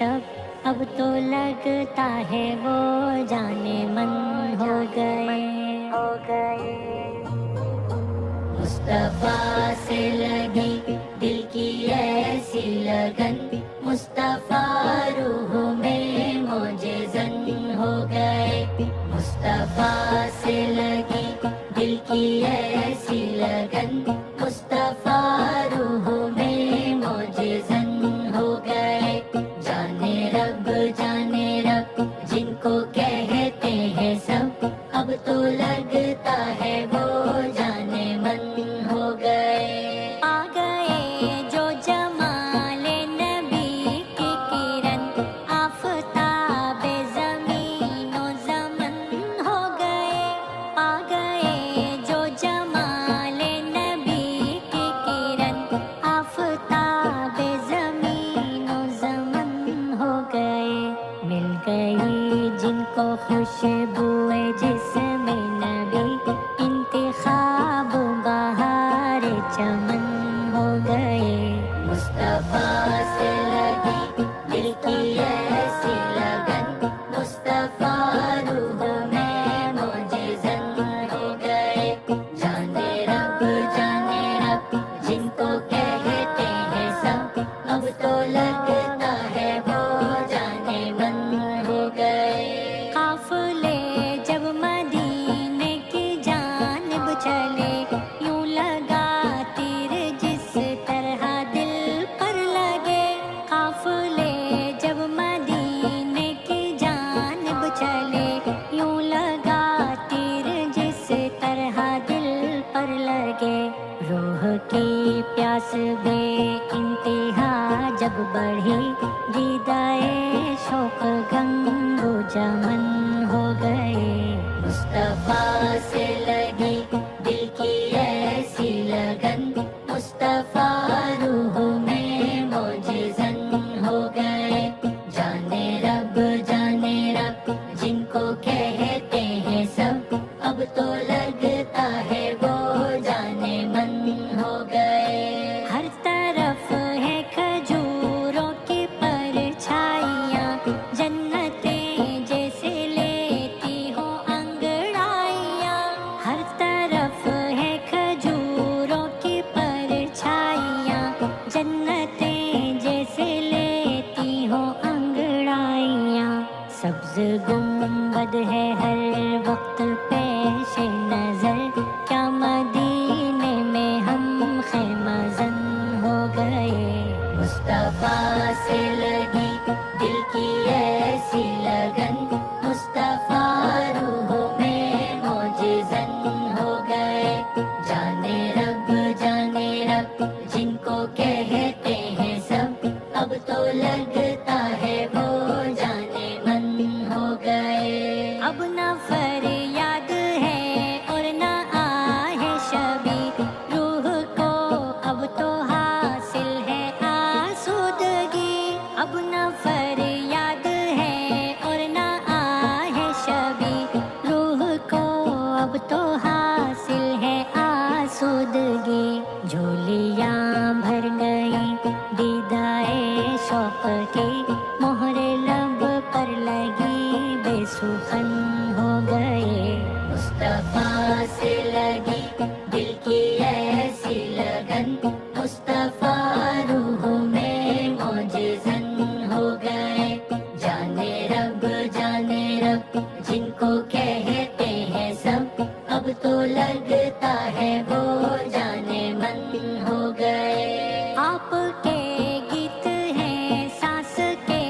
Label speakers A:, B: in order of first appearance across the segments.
A: سب اب تو لگتا ہے وہ جانے من ہو گئے مصطفیٰ سے لگی دل کی ایسی لگن مصطفیٰ روح میں معجزن ہو گئے مصطفیٰ سے لگی دل کی ایسی لگن مصطفیٰ روح میں معجزن ہو گئے جانے رب جن کو کہتے ہیں سب اب تو لگتا ہے وہ جانے من ہو گئے آ گئے جو جمال نبی کی کرن آفتاب زمین و زمن ہو گئے آ گئے جو جمال نبی کی کرن آفتاب زمین و زمن ہو گئے مل گئی جن کو خوشبو جسم نبی انتخاب بہار چمن ہو گئے مصطفیٰ سے لگی دل کی ایسی لگن مصطفیٰ روح میں معجزن ہو گئے جانے رب جن کو کہتے ہیں سب اب تو لگتا ہے وہ جانے من ہو گئے قافلے جب مدینے کی جانب چلے یوں لگا تیر جس طرح دل پر لگے قافلے جب مدینے کی جانب چلے یوں لگا تیر جس طرح دل پر لگے روح کی پیاس بے انتہا جب بڑھی دیدائے شوق گنگو جمن ہو گئے مصطفیٰ سے لگی دل کی ایسی لگن مصطفیٰ روح میں معجزن ہو گئے جانے رب جن کو کہتے ہیں سب اب تو لگتا ہے وہ جانے من ہو گئے ہر طرف ہے کھجوروں کی پرچھائیاں جنتیں جیسے لیتی ہوں انگڑائیاں ہر طرف ہے کھجوروں کی پرچھائیاں جنتیں جیسے لیتی ہوں انگڑائیاں سبز گنبد ہے ہر وقت پیش نظر کیا مدینے میں ہم خیمہ زن ہو گئے مصطفیٰ سے لگی دل کی ایسی لگن مصطفیٰ روح میں معجزن ہو گئے جانے رب جن کو کہتے ہیں سب اب تو لگتا ہے وہ جانے من ہو گئے اب نہ فریاد ہے اور نہ آہ شبی روح کو اب تو حاصل ہے آسودگی اب نہ فریاد ہے اور نہ آہ شبی روح کو اب تو حاصل ہے آسودگی جھولیاں بھر گئی دیدائے شوق کی مہر لب پر لگی بے سخن ہو گئے مصطفیٰ سے لگی دل کی ایسی لگن مصطفیٰ روح میں معجزن ہو گئے جانے رب جن کو کہتے ہیں سب اب تو لگتا ہے وہ جانے من ہو گئے آپ کے گیت ہیں سانس کے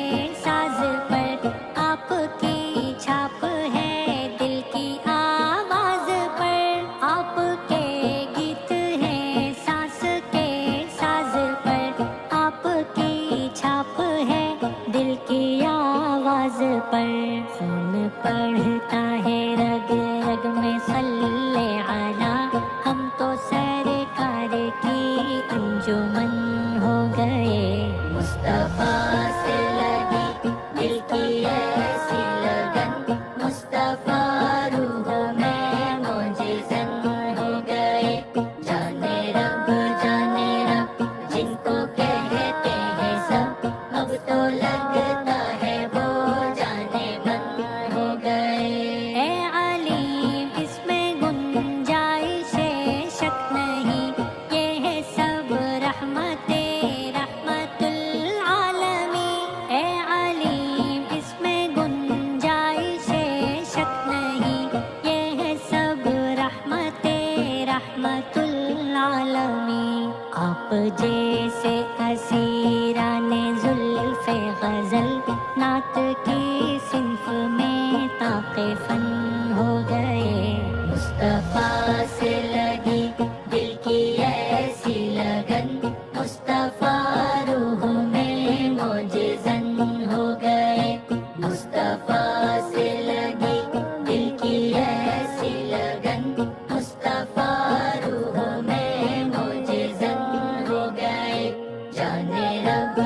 A: ساز پر آپ کی چھاپ ہے دل کی آواز پر آپ کے گیت ہیں سانس کے ساز پر آپ کی چھاپ ہے دل کی آواز پر خون پڑھتا ہے رگ رگ میں صلی علی ہم تو سرکار کی انجمن ہو گئے مصطفیٰ سے لگی دل کی ایسی لگن مصطفیٰ روح میں معجزن ہو گئے جانے رب جن کو کہتے ہیں سب اب تو لگتا نعت کی صنف میں طاق فن ہو گئے. مصطفیٰ سے لگی دل کی ایسی لگن، مصطفیٰ روح میں معجزن ہو گئے. مصطفیٰ سے لگی دل کی ایسی لگن، مصطفیٰ روح میں معجزن ہو گئے. جانے رب